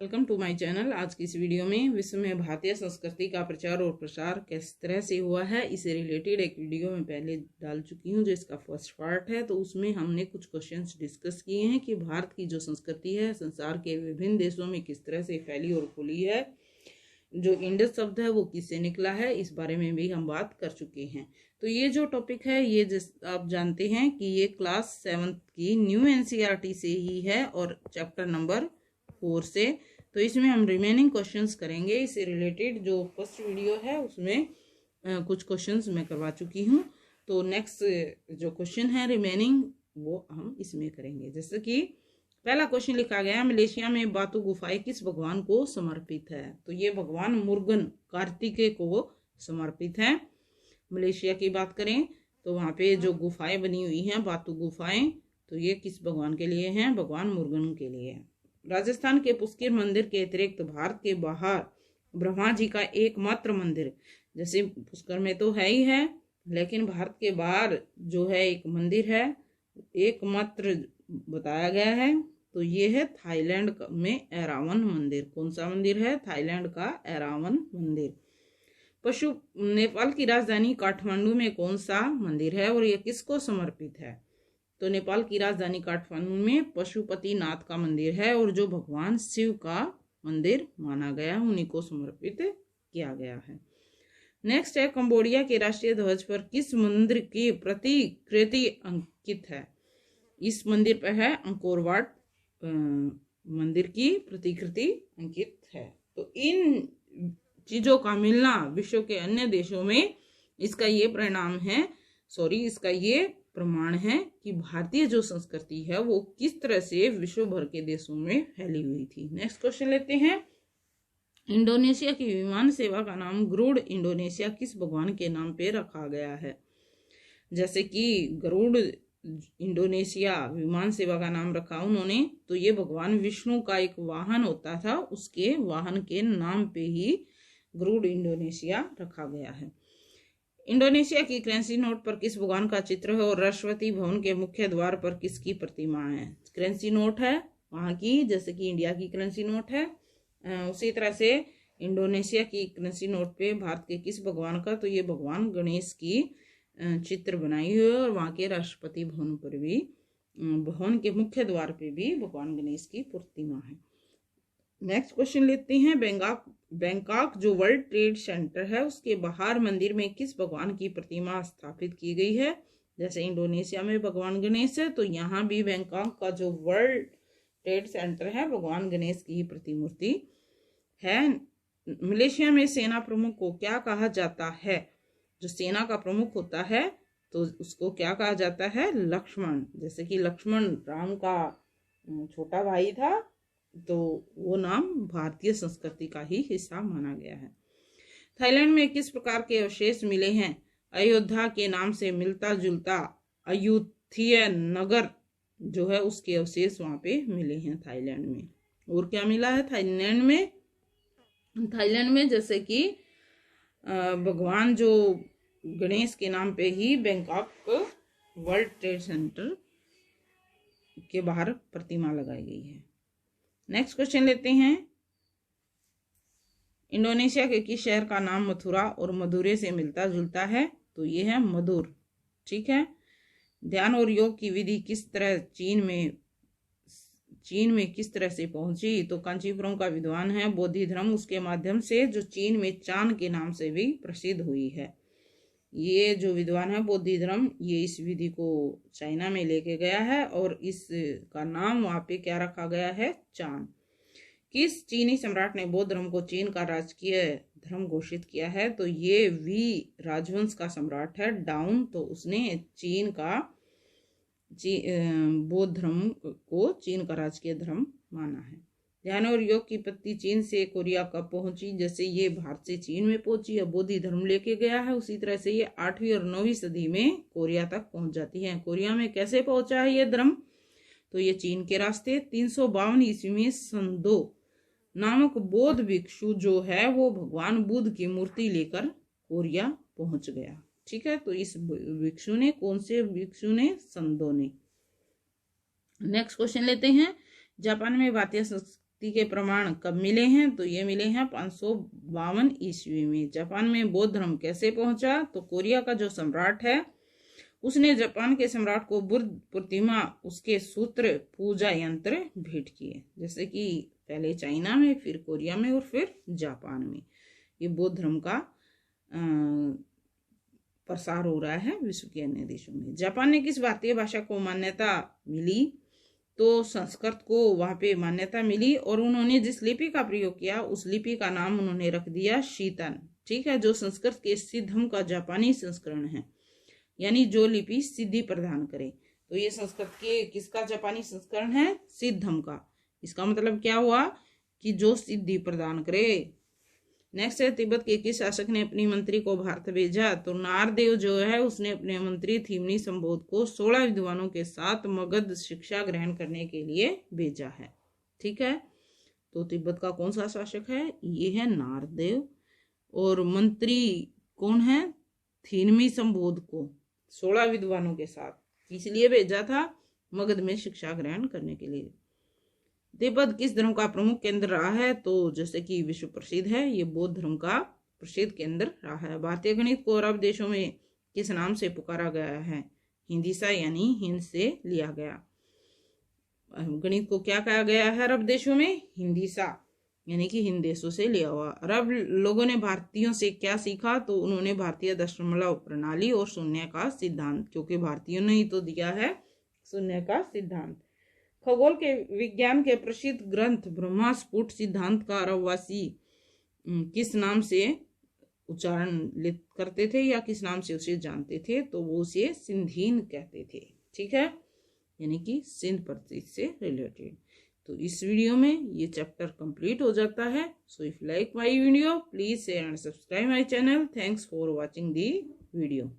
Welcome to my channel. आज की इस वीडियो में विश्व में भारतीय संस्कृति का प्रचार और प्रसार किस तरह से हुआ है, इससे रिलेटेड एक वीडियो में पहले डाल चुकी हूं जो इसका फर्स्ट पार्ट है। तो उसमें हमने कुछ क्वेश्चंस डिस्कस किए हैं कि भारत की जो संस्कृति है संसार के विभिन्न देशों में किस तरह से फैली और फूली है। जो इंडस शब्द है वो किससे निकला है, इस बारे में भी हम बात कर चुके हैं। तो ये जो टॉपिक है ये आप जानते हैं कि ये क्लास 7th की न्यू एनसीईआरटी से ही है और चैप्टर नंबर 4 से। तो इसमें हम रिमेनिंग क्वेश्चंस करेंगे। इससे रिलेटेड जो फर्स्ट वीडियो है उसमें कुछ क्वेश्चंस मैं करवा चुकी हूँ। तो नेक्स्ट जो क्वेश्चन है रिमेनिंग वो हम इसमें करेंगे। जैसे कि पहला क्वेश्चन लिखा गया, मलेशिया में बातू गुफाएं किस भगवान को समर्पित है। तो ये भगवान मुर्गन कार्तिकेय को समर्पित है। मलेशिया की बात करें तो वहाँ पे जो गुफाएं बनी हुई हैं बातू गुफाएं, तो ये किस भगवान के लिए हैं, भगवान मुर्गन के लिए है। राजस्थान के पुष्कर मंदिर के अतिरिक्त भारत के बाहर ब्रह्मा जी का एकमात्र मंदिर, जैसे पुष्कर में तो है ही है लेकिन भारत के बाहर जो है एक मंदिर है एकमात्र बताया गया है, तो ये है थाईलैंड में एरावन मंदिर। कौन सा मंदिर है, थाईलैंड का एरावन मंदिर। नेपाल की राजधानी काठमांडू में कौन सा मंदिर है और ये किसको समर्पित है। तो नेपाल की राजधानी काठमांडू में पशुपतिनाथ का मंदिर है और जो भगवान शिव का मंदिर माना गया उन्हीं को समर्पित किया गया है। नेक्स्ट है, कंबोडिया के राष्ट्रीय ध्वज पर किस मंदिर की प्रतिकृति अंकित है। इस मंदिर पर है अंकोर वाट मंदिर की प्रतिकृति अंकित है। तो इन चीजों का मिलना विश्व के अन्य देशों में इसका ये परिणाम है, इसका ये प्रमाण है कि भारतीय जो संस्कृति है वो किस तरह से विश्व भर के देशों में फैली हुई थी। नेक्स्ट क्वेश्चन लेते हैं, इंडोनेशिया की विमान सेवा का नाम गरुड़ इंडोनेशिया किस भगवान के नाम पे रखा गया है। जैसे कि गरुड़ इंडोनेशिया विमान सेवा का नाम रखा उन्होंने, तो ये भगवान विष्णु का एक वाहन होता था, उसके वाहन के नाम पे ही गरुड़ इंडोनेशिया रखा गया है। इंडोनेशिया की करेंसी नोट पर किस भगवान का चित्र है और राष्ट्रपति भवन के मुख्य द्वार पर किसकी प्रतिमा है। करेंसी नोट है वहां की, जैसे कि इंडिया की करेंसी नोट है, उसी तरह से इंडोनेशिया की करेंसी नोट पे भारत के किस भगवान का, तो ये भगवान गणेश की चित्र बनाई हुई है और वहां के राष्ट्रपति भवन पर भी, भवन के मुख्य द्वार पे भी भगवान गणेश की प्रतिमा है। नेक्स्ट क्वेश्चन लेते हैं, बैंकॉक जो वर्ल्ड ट्रेड सेंटर है उसके बाहर मंदिर में किस भगवान की प्रतिमा स्थापित की गई है। जैसे इंडोनेशिया में भगवान गणेश है, तो यहाँ भी बैंकॉक का जो वर्ल्ड ट्रेड सेंटर है भगवान गणेश की ही प्रतिमूर्ति है। मलेशिया में सेना प्रमुख को क्या कहा जाता है। जो सेना का प्रमुख होता है तो उसको क्या कहा जाता है, लक्ष्मण। जैसे कि लक्ष्मण राम का छोटा भाई था, तो वो नाम भारतीय संस्कृति का ही हिस्सा माना गया है। थाईलैंड में किस प्रकार के अवशेष मिले हैं। अयोध्या के नाम से मिलता जुलता अयुथीय नगर जो है उसके अवशेष वहां पे मिले हैं थाईलैंड में। और क्या मिला है थाईलैंड में जैसे कि भगवान जो गणेश के नाम पे ही बैंकॉक वर्ल्ड ट्रेड सेंटर के बाहर प्रतिमा लगाई गई है। नेक्स्ट क्वेश्चन लेते हैं, इंडोनेशिया के किस शहर का नाम मथुरा और मधुरे से मिलता जुलता है। तो ये है मधुर। ठीक है, ध्यान और योग की विधि किस तरह चीन में किस तरह से पहुंची। तो कांचीपुरम का विद्वान है बोधि धर्म, उसके माध्यम से जो चीन में चान के नाम से भी प्रसिद्ध हुई है। ये जो विद्वान है बोधि धर्म, ये इस विधि को चाइना में लेके गया है और इसका नाम वहां पे क्या रखा गया है, चान। किस चीनी सम्राट ने बौद्ध धर्म को चीन का राजकीय धर्म घोषित किया है। तो ये वी राजवंश का सम्राट है डाउन, तो उसने चीन का बौद्ध धर्म को चीन का राजकीय धर्म माना है। ध्यान और योग की पत्ती चीन से कोरिया कब पहुंची। जैसे ये भारत से चीन में पहुंची या बोधि धर्म लेके गया है, उसी तरह से ये 8वीं और 9वीं सदी में कोरिया तक पहुंच जाती है। कोरिया में कैसे पहुंचा है ये धर्म, तो ये चीन के रास्ते। 352 ईस्वी में संदो नामक बौद्ध भिक्षु जो है वो भगवान बुद्ध की मूर्ति लेकर कोरिया पहुंच गया। ठीक है, तो इस भिक्षु ने, कौन से भिक्षु ने, संदो ने। नेक्स्ट क्वेश्चन लेते हैं, जापान में भारतीय उत्पत्ति के प्रमाण कब मिले हैं? तो ये मिले हैं 552 ईस्वी में। जापान में बौद्ध धर्म कैसे पहुंचा? तो कोरिया का जो सम्राट है उसने जापान के सम्राट को बुद्ध प्रतिमा, उसके सूत्र, पूजा यंत्र भेंट किए। जैसे कि पहले चाइना में, फिर कोरिया में और फिर जापान में ये बौद्ध धर्म का प्रसार हो रहा है विश्व के अन्य देशों में। जापान ने किस भारतीय भाषा को मान्यता मिली? तो संस्कृत को वहां पे मान्यता मिली और उन्होंने जिस लिपि का प्रयोग किया उस लिपि का नाम उन्होंने रख दिया शीतन। ठीक है, जो संस्कृत के सिद्धम का जापानी संस्करण है, यानी जो लिपि सिद्धि प्रदान करे। तो ये संस्कृत के किसका जापानी संस्करण है? सिद्धम का। इसका मतलब क्या हुआ कि जो सिद्धि प्रदान करे। नेक्स्ट है, तिब्बत के किस शासक ने अपनी मंत्री को भारत भेजा? तो नारदेव जो है उसने अपने मंत्री थिमनी संबोध को 16 विद्वानों के साथ मगध शिक्षा ग्रहण करने के लिए भेजा है। ठीक है, तो तिब्बत का कौन सा शासक है? ये है नारदेव। और मंत्री कौन है? थिमनी संबोध को 16 विद्वानों के साथ इसलिए भेजा था मगध में शिक्षा ग्रहण करने के लिए। तिब्बत किस धर्म का प्रमुख केंद्र रहा है? तो जैसे कि विश्व प्रसिद्ध है, ये बौद्ध धर्म का प्रसिद्ध केंद्र रहा है। भारतीय गणित को अरब देशों में किस नाम से पुकारा गया है? हिंदीसा, यानी हिंद से लिया गया। गणित को क्या कहा गया है अरब देशों में? हिंदीसा, यानी कि हिंद देशों से लिया हुआ। अरब लोगों ने भारतीयों से क्या सीखा? तो उन्होंने भारतीय दशमलव प्रणाली और शून्य का सिद्धांत, क्योंकि भारतीयों ने ही तो दिया है शून्य का सिद्धांत। खगोल के विज्ञान के प्रसिद्ध ग्रंथ ब्रह्मा स्फुट सिद्धांत का अरबवासी किस नाम से उच्चारण करते थे या किस नाम से उसे जानते थे? तो वो उसे सिंधीन कहते थे। ठीक है, यानी कि सिंध प्रदेश से रिलेटेड। तो इस वीडियो में ये चैप्टर कंप्लीट हो जाता है। So if like my video please share and subscribe my channel. Thanks for watching the video.